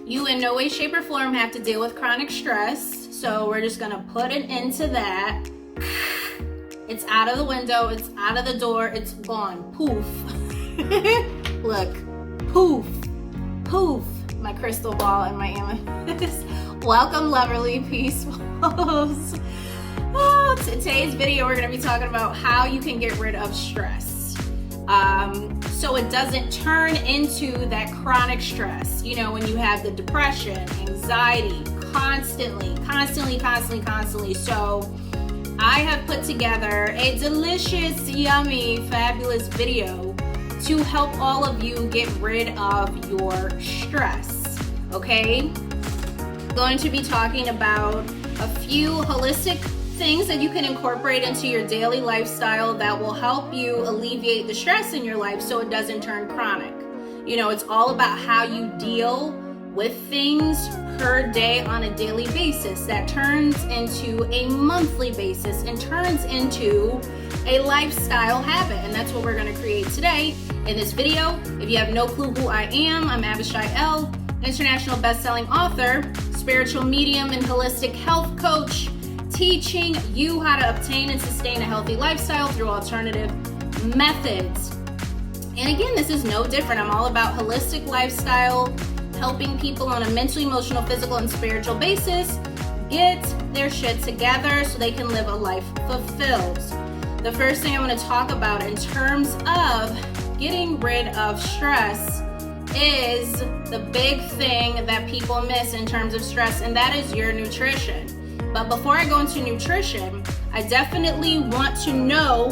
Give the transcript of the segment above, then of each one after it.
You in no way, shape, or form have to deal with chronic stress. So we're just gonna put it into that. It's out of the window, it's out of the door, it's gone. Poof. Look, poof, poof. My crystal ball and my amethyst. Welcome, Loverly Peacefuls. Oh, today's video, we're gonna be talking about how you can get rid of stress. So it doesn't turn into that chronic stress. You know, when you have the depression, anxiety, constantly. So I have put together a delicious, yummy, fabulous video to help all of you get rid of your stress, okay? Going to be talking about a few holistic things that you can incorporate into your daily lifestyle that will help you alleviate the stress in your life so it doesn't turn chronic. You know, it's all about how you deal with things per day on a daily basis that turns into a monthly basis and turns into a lifestyle habit. And that's what we're going to create today in this video. If you have no clue who I am, I'm Abishai L., international best-selling author, spiritual medium, and holistic health coach, teaching you how to obtain and sustain a healthy lifestyle through alternative methods. And again, this is no different. I'm all about holistic lifestyle, helping people on a mental, emotional, physical, and spiritual basis get their shit together so they can live a life fulfilled. The first thing I want to talk about in terms of getting rid of stress is the big thing that people miss in terms of stress, and that is your nutrition. But before I go into nutrition, I definitely want to know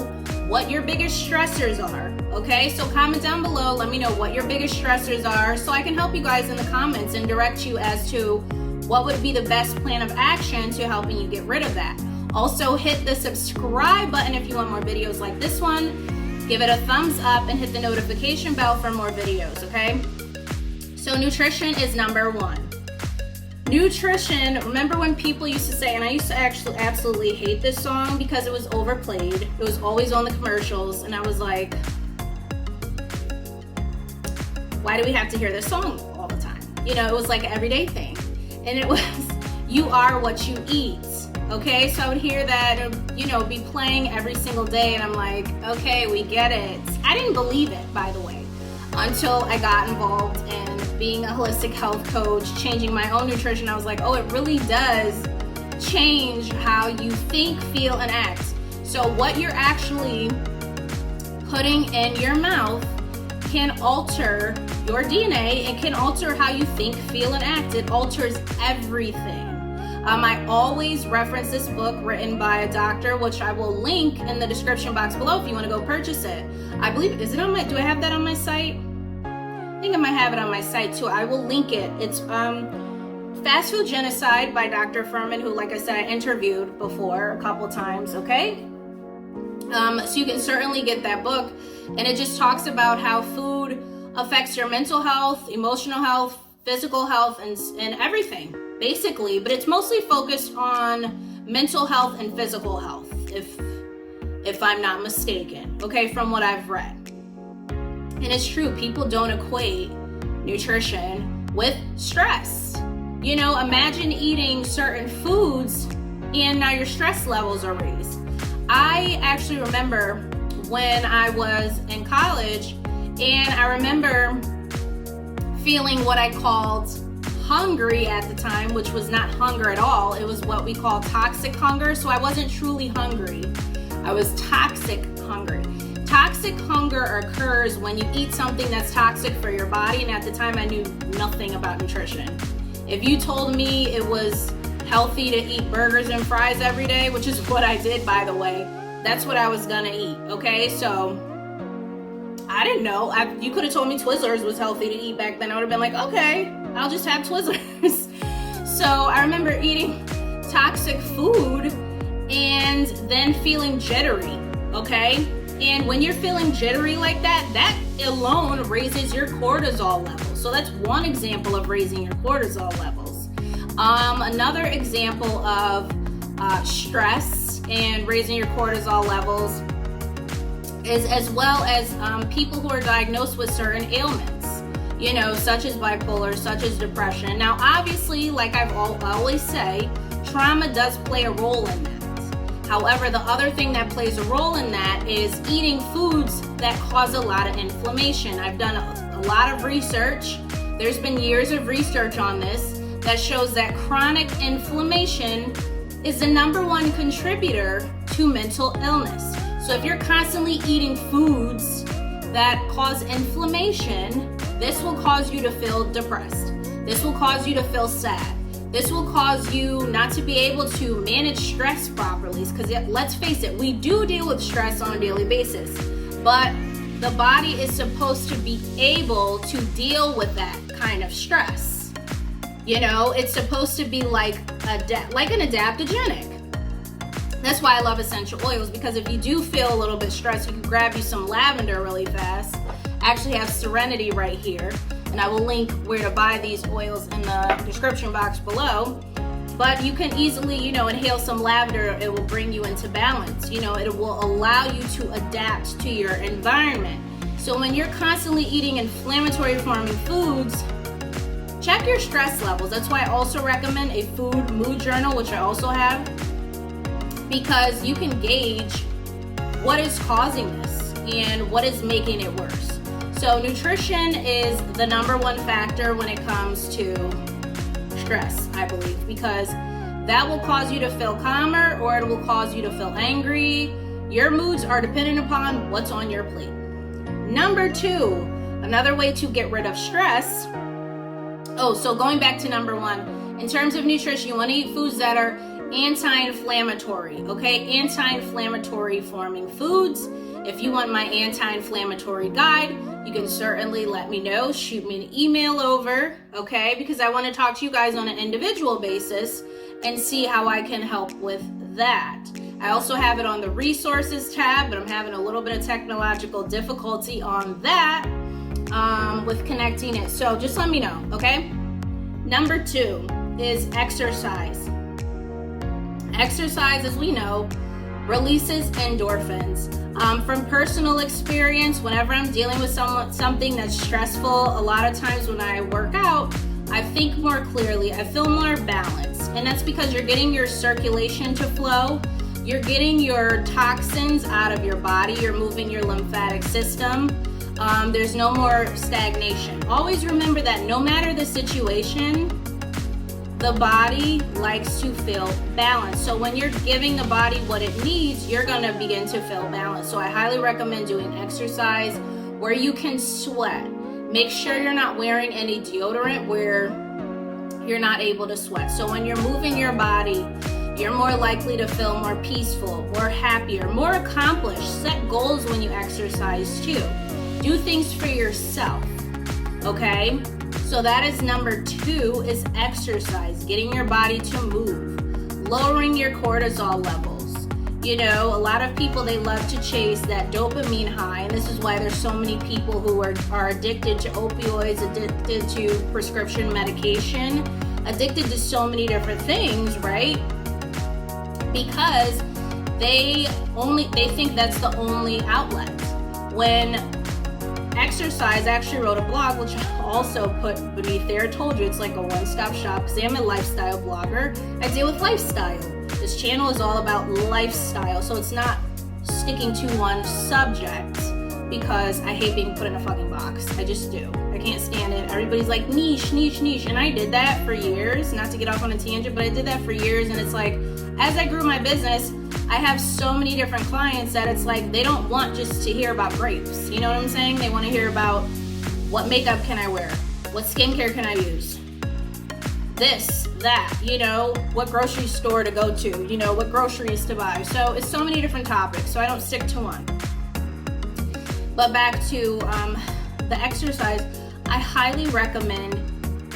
what your biggest stressors are, okay? So comment down below, let me know what your biggest stressors are so I can help you guys in the comments and direct you as to what would be the best plan of action to helping you get rid of that. Also hit the subscribe button if you want more videos like this one. Give it a thumbs up and hit the notification bell for more videos, okay? So nutrition is number one. Nutrition, remember when people used to say, and I used to actually absolutely hate this song because it was overplayed. It was always on the commercials, and I was like, why do we have to hear this song all the time? You know, it was like an everyday thing. And it was, you are what you eat, okay? So I would hear that, you know, be playing every single day, and I'm like, okay, we get it. I didn't believe it, by the way, until I got involved in being a holistic health coach, changing my own nutrition. I was like, oh, it really does change how you think, feel, and act. So what you're actually putting in your mouth can alter your DNA. It can alter how you think, feel, and act. It alters everything. I always reference this book written by a doctor, which I will link in the description box below if you want to go purchase it. I believe, is it on my, do I have that on my site? I think I might have it on my site too. I will link it. It's Fast Food Genocide by Dr. Fuhrman, who, like I said, I interviewed before a couple times, okay? So you can certainly get that book. And it just talks about how food affects your mental health, emotional health, physical health, and everything, basically. But it's mostly focused on mental health and physical health, if I'm not mistaken, okay, from what I've read. And it's true, people don't equate nutrition with stress. You know, imagine eating certain foods and now your stress levels are raised. I actually remember when I was in college, and I remember feeling what I called hungry at the time, which was not hunger at all. It was what we call toxic hunger. So I wasn't truly hungry. I was toxic hungry. Toxic hunger occurs when you eat something that's toxic for your body, and at the time I knew nothing about nutrition. If you told me it was healthy to eat burgers and fries every day, which is what I did, by the way, that's what I was gonna eat, okay? So I didn't know. You could have told me Twizzlers was healthy to eat back then. I would have been like, okay, I'll just have Twizzlers. So I remember eating toxic food and then feeling jittery, okay? And when you're feeling jittery like that, that alone raises your cortisol levels. So that's one example of raising your cortisol levels. Another example of stress and raising your cortisol levels is as well as people who are diagnosed with certain ailments. such as bipolar, such as depression. Now, obviously, like I always say, trauma does play a role in that. However, the other thing that plays a role in that is eating foods that cause a lot of inflammation. I've done a lot of research. There's been years of research on this that shows that chronic inflammation is the number one contributor to mental illness. So if you're constantly eating foods that cause inflammation, this will cause you to feel depressed. This will cause you to feel sad. This will cause you not to be able to manage stress properly, because let's face it, we do deal with stress on a daily basis, but the body is supposed to be able to deal with that kind of stress. It's supposed to be like an adaptogenic. That's why I love essential oils, because if you do feel a little bit stressed, you can grab you some lavender really fast. I actually have Serenity right here, and I will link where to buy these oils in the description box below. But you can easily, inhale some lavender. It will bring you into balance. It will allow you to adapt to your environment. So when you're constantly eating inflammatory forming foods, check your stress levels. That's why I also recommend a food mood journal, which I also have, because you can gauge what is causing this and what is making it worse. So nutrition is the number one factor when it comes to stress, I believe, because that will cause you to feel calmer or it will cause you to feel angry. Your moods are dependent upon what's on your plate. Number two, another way to get rid of stress. So going back to number one, in terms of nutrition, you want to eat foods that are anti-inflammatory, okay? Anti-inflammatory forming foods. If you want my anti-inflammatory guide, you can certainly let me know. Shoot me an email over, okay? Because I want to talk to you guys on an individual basis and see how I can help with that. I also have it on the resources tab, but I'm having a little bit of technological difficulty on that with connecting it. So just let me know, okay? Number two is exercise. Exercise, as we know, releases endorphins. From personal experience, whenever I'm dealing with something that's stressful, a lot of times when I work out, I think more clearly, I feel more balanced. And that's because you're getting your circulation to flow, you're getting your toxins out of your body, you're moving your lymphatic system. There's no more stagnation. Always remember that no matter the situation, the body likes to feel balanced. So when you're giving the body what it needs, you're gonna begin to feel balanced. So I highly recommend doing exercise where you can sweat. Make sure you're not wearing any deodorant where you're not able to sweat. So when you're moving your body, you're more likely to feel more peaceful, more happier, more accomplished. Set goals when you exercise too. Do things for yourself, okay? So that is number two, is exercise, getting your body to move, lowering your cortisol levels. A lot of people, they love to chase that dopamine high, and this is why there's so many people who are addicted to opioids, addicted to prescription medication, addicted to so many different things, right? Because they think that's the only outlet. When exercise, I actually wrote a blog, which I also put beneath there. I told you it's like a one-stop shop because I'm a lifestyle blogger. I deal with lifestyle. This channel is all about lifestyle, so it's not sticking to one subject because I hate being put in a fucking box. I just do. I can't stand it. Everybody's like niche, niche, niche, and I did that for years. Not to get off on a tangent, but I did that for years, and it's like, as I grew my business, I have so many different clients that it's like they don't want just to hear about grapes. You know what I'm saying? They want to hear about what makeup can I wear? What skincare can I use? This, that, what grocery store to go to, what groceries to buy. So it's so many different topics, so I don't stick to one. But back to the exercise, I highly recommend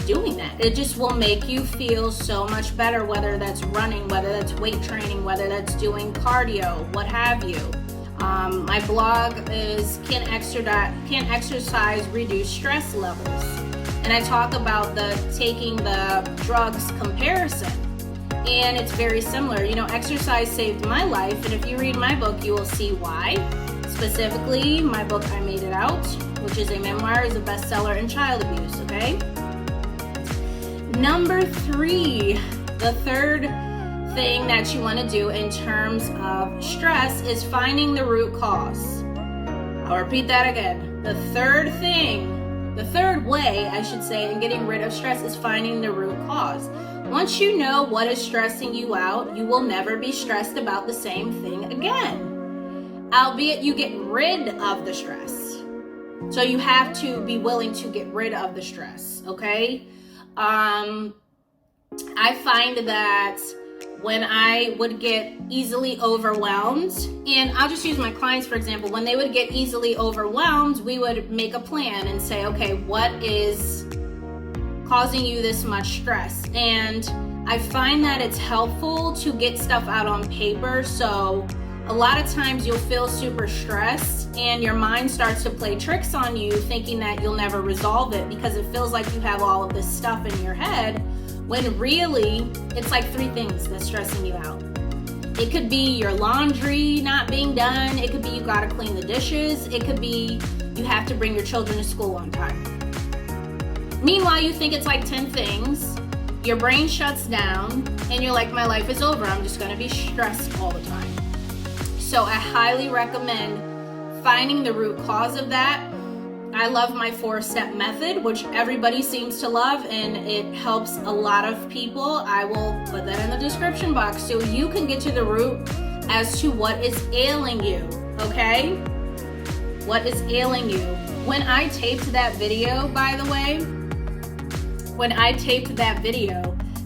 doing that. It just will make you feel so much better, whether that's running, whether that's weight training, whether that's doing cardio, what have you. My blog is Can Exercise Reduce Stress Levels? And I talk about taking the drugs comparison. And it's very similar. Exercise saved my life, and if you read my book, you will see why. Specifically, my book, I Made It Out, which is a memoir, is a bestseller in child abuse, okay? Number 3, the third thing that you want to do in terms of stress is finding the root cause. I'll repeat that again. The third way, I should say, in getting rid of stress is finding the root cause. Once you know what is stressing you out, you will never be stressed about the same thing again. Albeit you get rid of the stress. So you have to be willing to get rid of the stress, okay? I find that when I would get easily overwhelmed, and I'll just use my clients for example, when they would get easily overwhelmed, we would make a plan and say, okay, what is causing you this much stress? And I find that it's helpful to get stuff out on paper. So a lot of times you'll feel super stressed and your mind starts to play tricks on you thinking that you'll never resolve it because it feels like you have all of this stuff in your head, when really it's like 3 things that's stressing you out. It could be your laundry not being done. It could be you gotta clean the dishes. It could be you have to bring your children to school on time. Meanwhile, you think it's like 10 things. Your brain shuts down and you're like, my life is over. I'm just gonna be stressed all the time. So I highly recommend finding the root cause of that. I love my 4-step method, which everybody seems to love, and it helps a lot of people. I will put that in the description box so you can get to the root as to what is ailing you, okay? What is ailing you? When I taped that video, by the way,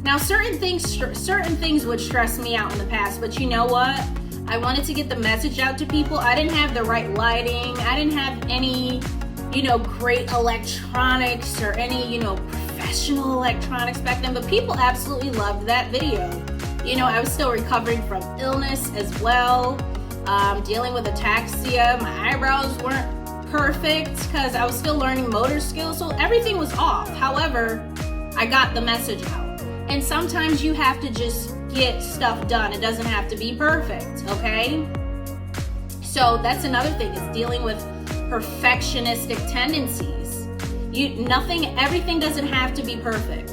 now certain things would stress me out in the past, but you know what? I wanted to get the message out to people. I didn't have the right lighting. I didn't have any great electronics or any, professional electronics back then, but people absolutely loved that video. I was still recovering from illness as well, dealing with ataxia. My eyebrows weren't perfect because I was still learning motor skills, so everything was off. However, I got the message out. And sometimes you have to just get stuff done. It doesn't have to be perfect, okay? So that's another thing, is dealing with perfectionistic tendencies. Everything doesn't have to be perfect.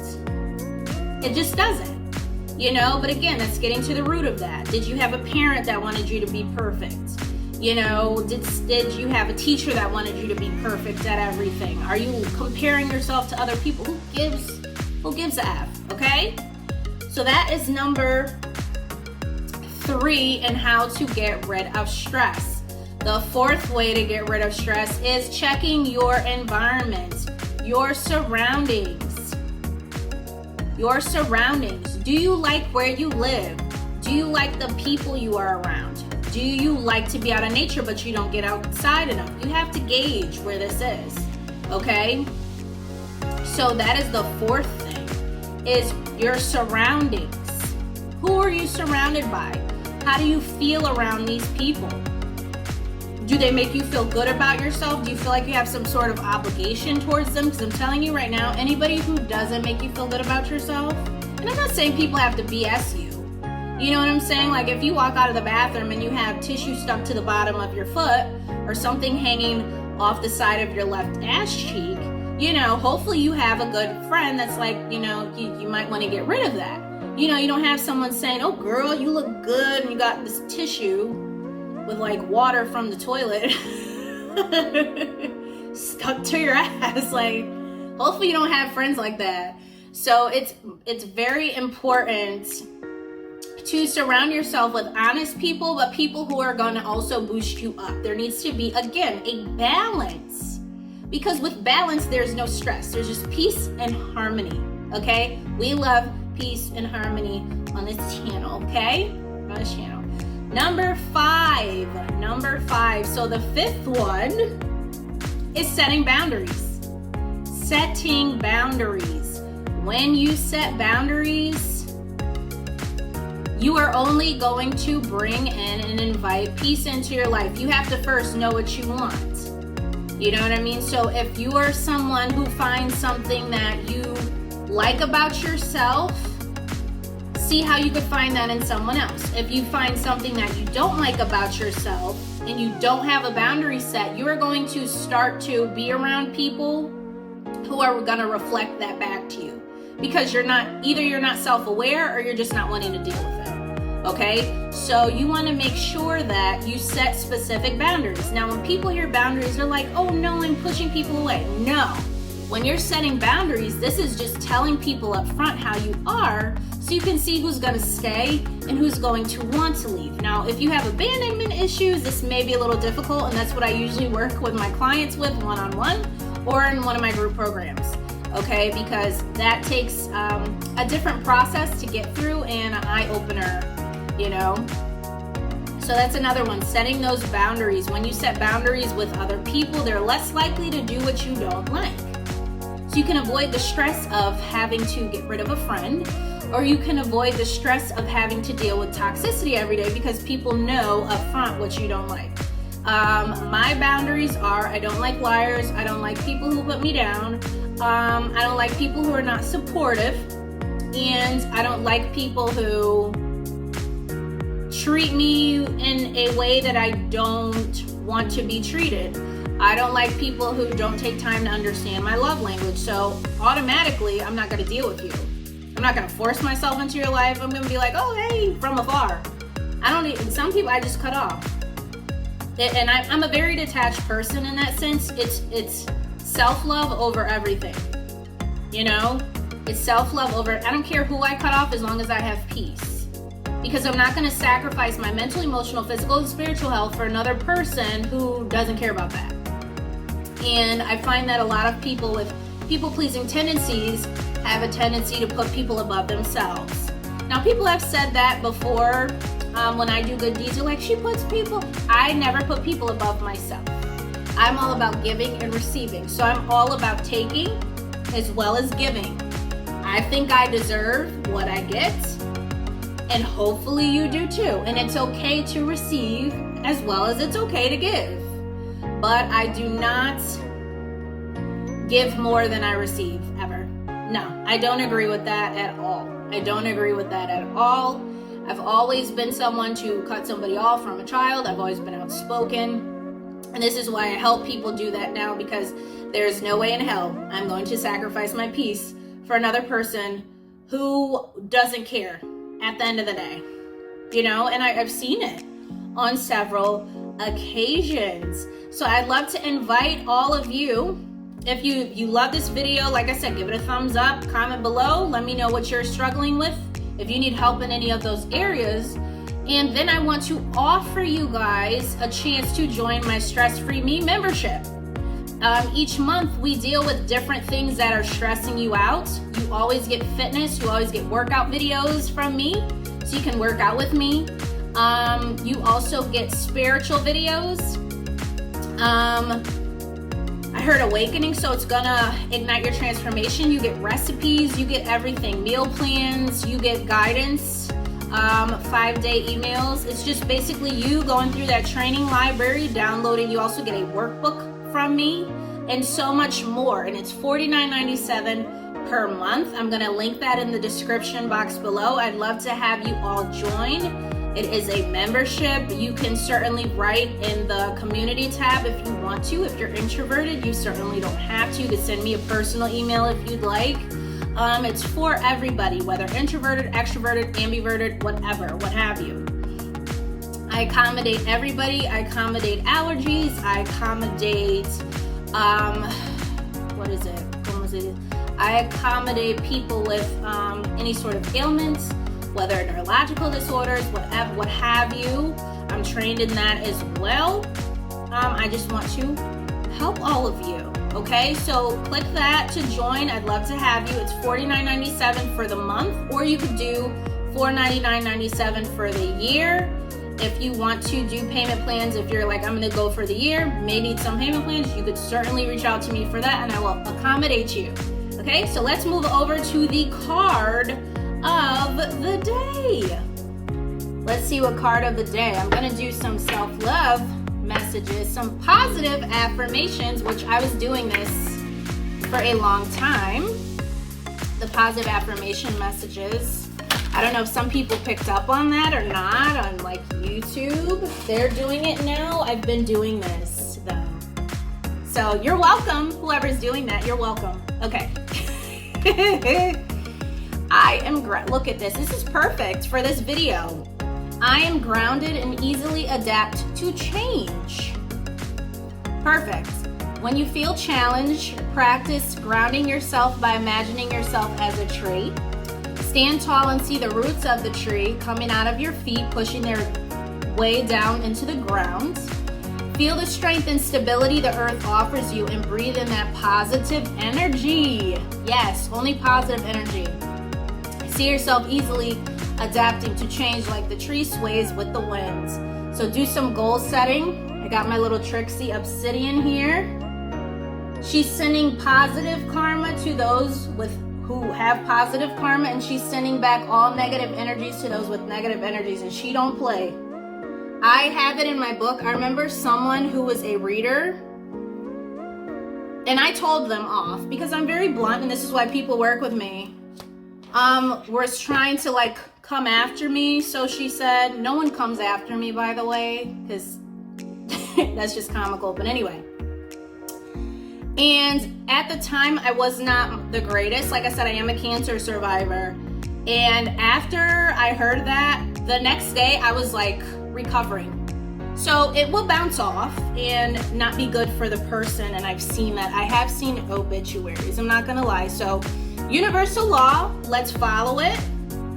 It just doesn't, but again, that's getting to the root of that. Did you have a parent that wanted you to be perfect? Did you have a teacher that wanted you to be perfect at everything? Are you comparing yourself to other people? Who gives a F, okay? So that is number 3 in how to get rid of stress. The 4th way to get rid of stress is checking your environment, your surroundings. Your surroundings. Do you like where you live? Do you like the people you are around? Do you like to be out in nature but you don't get outside enough? You have to gauge where this is, okay? So that is the 4th thing, is your surroundings. Who are you surrounded by? How do you feel around these people? Do they make you feel good about yourself? Do you feel like you have some sort of obligation towards them? Because I'm telling you right now, anybody who doesn't make you feel good about yourself, and I'm not saying people have to BS you. You know what I'm saying? Like if you walk out of the bathroom and you have tissue stuck to the bottom of your foot or something hanging off the side of your left ass cheek, hopefully you have a good friend that's like, you might want to get rid of that. You don't have someone saying, oh girl, you look good, and you got this tissue with like water from the toilet stuck to your ass. Like, hopefully you don't have friends like that. So it's very important to surround yourself with honest people, but people who are going to also boost you up. There needs to be, again, a balance, because with balance there's no stress. There's just peace and harmony, okay? We love peace and harmony on this channel, okay? On this channel. Number 5. So the 5th one is setting boundaries. Setting boundaries. When you set boundaries, you are only going to bring in and invite peace into your life. You have to first know what you want. You know what I mean? So if you are someone who finds something that you like about yourself, see how you could find that in someone else. If you find something that you don't like about yourself and you don't have a boundary set, you are going to start to be around people who are going to reflect that back to you, because you're not self-aware, or you're just not wanting to deal with it. Okay, so you want to make sure that you set specific boundaries. Now, when people hear boundaries, they're like, oh no, I'm pushing people away. No, when you're setting boundaries, this is just telling people up front how you are, so you can see who's going to stay and who's going to want to leave. Now, if you have abandonment issues, this may be a little difficult, and that's what I usually work with my clients with one-on-one or in one of my group programs. Okay, because that takes a different process to get through and an eye-opener, you know. So that's another one, setting those boundaries. When you set boundaries with other people, they're less likely to do what you don't like. So you can avoid the stress of having to get rid of a friend, or you can avoid the stress of having to deal with toxicity every day because people know up front what you don't like. My boundaries are, I don't like liars, I don't like people who put me down, I don't like people who are not supportive, and I don't like people who treat me in a way that I don't want to be treated. I don't like people who don't take time to understand my love language. So automatically, I'm not going to deal with you. I'm not going to force myself into your life. I'm going to be like, oh, hey, from afar. Some people I just cut off. And I'm a very detached person in that sense. It's self-love over everything. You know, it's self-love over, I don't care who I cut off as long as I have peace. Because I'm not going to sacrifice my mental, emotional, physical, and spiritual health for another person who doesn't care about that. And I find that a lot of people with people-pleasing tendencies have a tendency to put people above themselves. Now, people have said that before when I do good deeds. They're like, she puts people. I never put people above myself. I'm all about giving and receiving. So I'm all about taking as well as giving. I think I deserve what I get, and hopefully you do too. And it's okay to receive as well as it's okay to give. But I do not give more than I receive, ever. No, I don't agree with that at all. I don't agree with that at all. I've always been someone to cut somebody off from a child. I've always been outspoken. And this is why I help people do that now, because there's no way in hell I'm going to sacrifice my peace for another person who doesn't care at the end of the day. You know, and I've seen it on several occasions. So I'd love to invite all of you, if you love this video, like I said, give it a thumbs up, comment below, let me know what you're struggling with, if you need help in any of those areas. And then I want to offer you guys a chance to join my Stress Free Me membership. Each month we deal with different things that are stressing you out. You always get fitness, you always get workout videos from me, so you can work out with me. You also get spiritual videos. I heard awakening, so it's gonna ignite your transformation. You get recipes, you get everything, meal plans, you get guidance, 5-day emails. It's just basically you going through that training library, downloading. You also get a workbook from me and so much more. And it's $49.97 per month. I'm gonna link that in the description box below. I'd love to have you all join. It is a membership. You can certainly write in the community tab if you want to. If you're introverted, you certainly don't have to. You can send me a personal email if you'd like. It's for everybody, whether introverted, extroverted, ambiverted, whatever, what have you. I accommodate everybody. I accommodate allergies. I accommodate, I accommodate people with any sort of ailments, whether neurological disorders, whatever, what have you. I'm trained in that as well. I just want to help all of you. Okay, so click that to join. I'd love to have you. It's $49.97 for the month, or you could do $499.97 for the year. If you want to do payment plans, if you're like, I'm gonna go for the year, may need some payment plans, you could certainly reach out to me for that, and I will accommodate you. Okay, so let's move over to the card of the day. Let's see what card of the day. I'm gonna do some self-love messages, some positive affirmations, which I was doing this for a long time. The positive affirmation messages. I don't know if some people picked up on that or not on like YouTube. They're doing it now. I've been doing this though. So you're welcome. Whoever's doing that, you're welcome. Okay. Look at this. This is perfect for this video. I am grounded and easily adapt to change. Perfect. When you feel challenged, practice grounding yourself by imagining yourself as a tree. Stand tall and see the roots of the tree coming out of your feet, pushing their way down into the ground. Feel the strength and stability the earth offers you and breathe in that positive energy. Yes, only positive energy. See yourself easily adapting to change like the tree sways with the wind. So do some goal setting. I got my little Trixie obsidian here. She's sending positive karma to those who have positive karma, and she's sending back all negative energies to those with negative energies, and she don't play. I have it in my book. I remember someone who was a reader, and I told them off because I'm very blunt, and this is why people work with me. Was trying to like come after me. So she said, no one comes after me, by the way, because that's just comical. But anyway. And at the time, I was not the greatest. Like I said, I am a cancer survivor. And after I heard that, the next day I was like recovering. So it will bounce off and not be good for the person. And I've seen that. I have seen obituaries. I'm not going to lie. So universal law, let's follow it.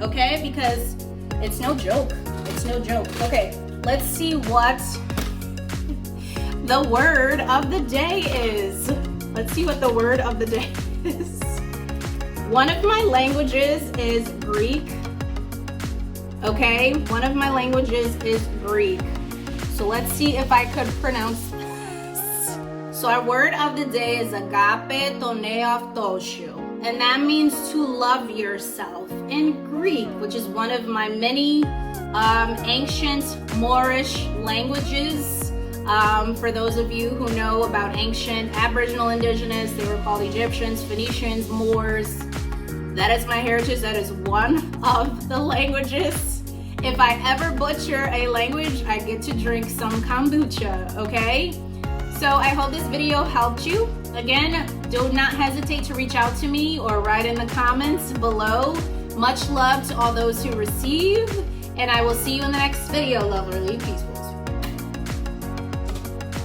Okay? Because it's no joke. It's no joke. Okay. Let's see what the word of the day is. Let's see what the word of the day is. One of my languages is Greek. Okay, one of my languages is Greek. So let's see if I could pronounce this. So our word of the day is agape toneaftoshu. And that means to love yourself in Greek, which is one of my many ancient Moorish languages. For those of you who know about ancient Aboriginal indigenous, they were called Egyptians, Phoenicians, Moors. That is my heritage. That is one of the languages. If I ever butcher a language, I get to drink some kombucha, okay? So I hope this video helped you. Again, do not hesitate to reach out to me or write in the comments below. Much love to all those who receive, and I will see you in the next video, lovely. Peace.